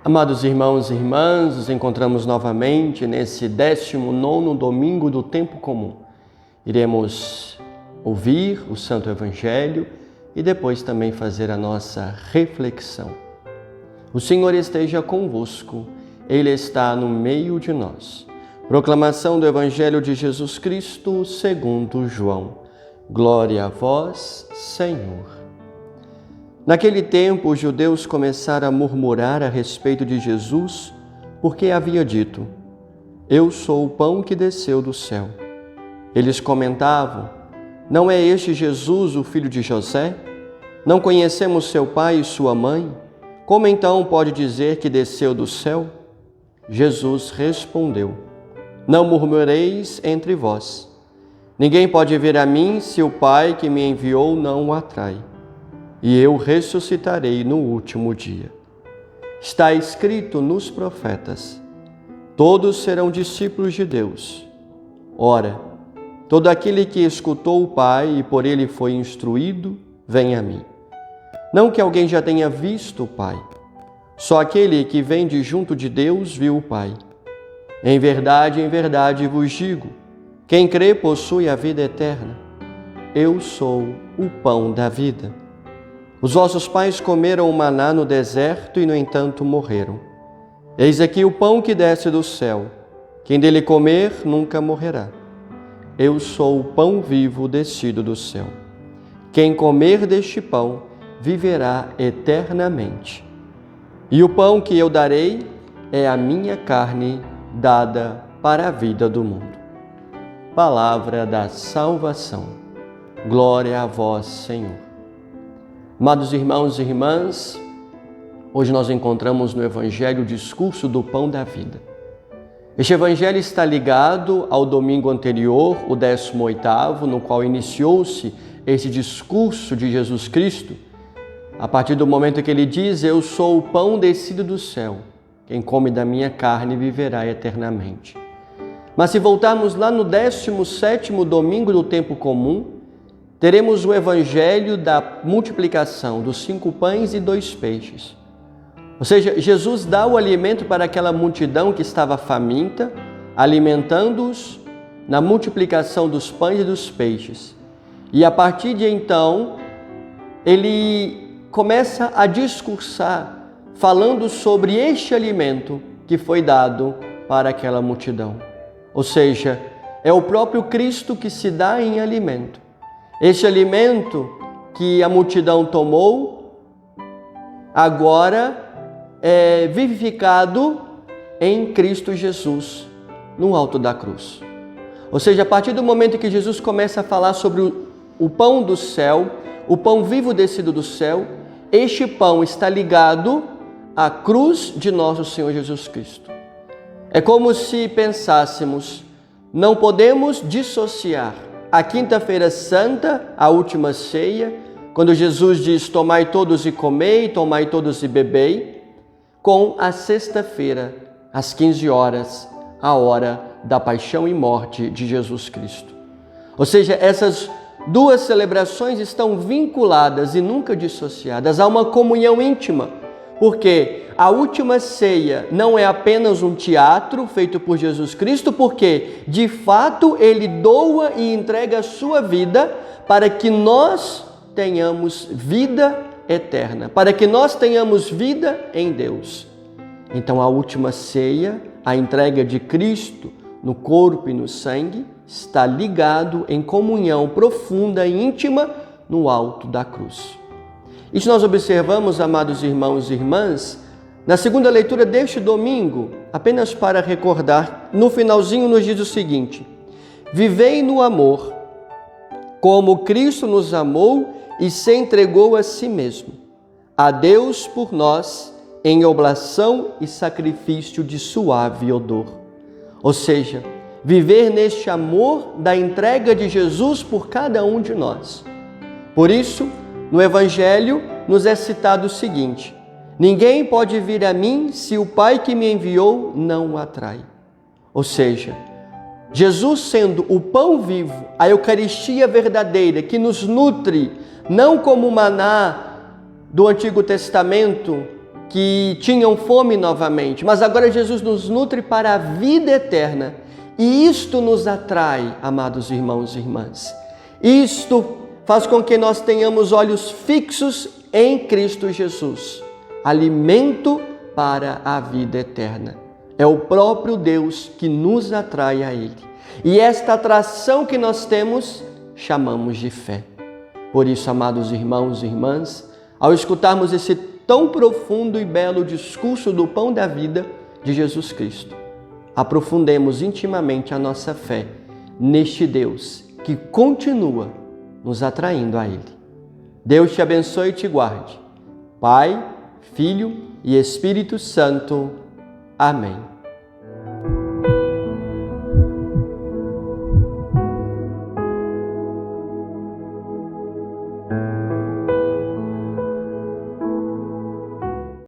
Amados irmãos e irmãs, nos encontramos novamente nesse 19º domingo do tempo comum. Iremos ouvir o Santo Evangelho e depois também fazer a nossa reflexão. O Senhor esteja convosco, Ele está no meio de nós. Proclamação do Evangelho de Jesus Cristo segundo João. Glória a vós, Senhor. Naquele tempo, os judeus começaram a murmurar a respeito de Jesus, porque havia dito: Eu sou o pão que desceu do céu. Eles comentavam: Não é este Jesus, o filho de José? Não conhecemos seu pai e sua mãe? Como então pode dizer que desceu do céu? Jesus respondeu: Não murmureis entre vós. Ninguém pode vir a mim se o Pai que me enviou não o atrai. E eu ressuscitarei no último dia. Está escrito nos profetas: todos serão discípulos de Deus. Ora, todo aquele que escutou o Pai e por ele foi instruído, vem a mim. Não que alguém já tenha visto o Pai, só aquele que vem de junto de Deus viu o Pai. Em verdade vos digo, quem crê possui a vida eterna. Eu sou o pão da vida. Os vossos pais comeram o maná no deserto e, no entanto, morreram. Eis aqui o pão que desce do céu. Quem dele comer nunca morrerá. Eu sou o pão vivo descido do céu. Quem comer deste pão viverá eternamente. E o pão que eu darei é a minha carne dada para a vida do mundo. Palavra da salvação. Glória a vós, Senhor. Amados irmãos e irmãs, hoje nós encontramos no Evangelho o discurso do pão da vida. Este Evangelho está ligado ao domingo anterior, o 18º, no qual iniciou-se esse discurso de Jesus Cristo, a partir do momento que ele diz: Eu sou o pão descido do céu, quem come da minha carne viverá eternamente. Mas se voltarmos lá no 17º domingo do tempo comum, teremos o evangelho da multiplicação dos 5 pães e 2 peixes. Ou seja, Jesus dá o alimento para aquela multidão que estava faminta, alimentando-os na multiplicação dos pães e dos peixes. E a partir de então, ele começa a discursar, falando sobre este alimento que foi dado para aquela multidão. Ou seja, é o próprio Cristo que se dá em alimento. Este alimento que a multidão tomou, agora é vivificado em Cristo Jesus, no alto da cruz. Ou seja, a partir do momento que Jesus começa a falar sobre o pão do céu, o pão vivo descido do céu, este pão está ligado à cruz de nosso Senhor Jesus Cristo. É como se pensássemos: não podemos dissociar a quinta-feira santa, a última ceia, quando Jesus diz: tomai todos e comei, tomai todos e bebei, com a sexta-feira, às 15 horas, a hora da paixão e morte de Jesus Cristo. Ou seja, essas duas celebrações estão vinculadas e nunca dissociadas. Há uma comunhão íntima, porque a última ceia não é apenas um teatro feito por Jesus Cristo, porque de fato Ele doa e entrega a sua vida para que nós tenhamos vida eterna, para que nós tenhamos vida em Deus. Então a última ceia, a entrega de Cristo no corpo e no sangue, está ligado em comunhão profunda e íntima no alto da cruz. Isso nós observamos, amados irmãos e irmãs, na segunda leitura deste domingo, apenas para recordar, no finalzinho nos diz o seguinte: vivei no amor, como Cristo nos amou e se entregou a si mesmo, a Deus por nós, em oblação e sacrifício de suave odor. Ou seja, viver neste amor da entrega de Jesus por cada um de nós. Por isso, no Evangelho nos é citado o seguinte: ninguém pode vir a mim se o Pai que me enviou não o atrai. Ou seja, Jesus sendo o pão vivo, a Eucaristia verdadeira que nos nutre, não como o maná do Antigo Testamento, que tinham fome novamente, mas agora Jesus nos nutre para a vida eterna. E isto nos atrai, amados irmãos e irmãs. Isto faz com que nós tenhamos olhos fixos em Cristo Jesus, alimento para a vida eterna. É o próprio Deus que nos atrai a Ele. E esta atração que nós temos, chamamos de fé. Por isso, amados irmãos e irmãs, ao escutarmos esse tão profundo e belo discurso do pão da vida de Jesus Cristo, aprofundemos intimamente a nossa fé neste Deus que continua nos atraindo a Ele. Deus te abençoe e te guarde. Pai, Filho e Espírito Santo. Amém.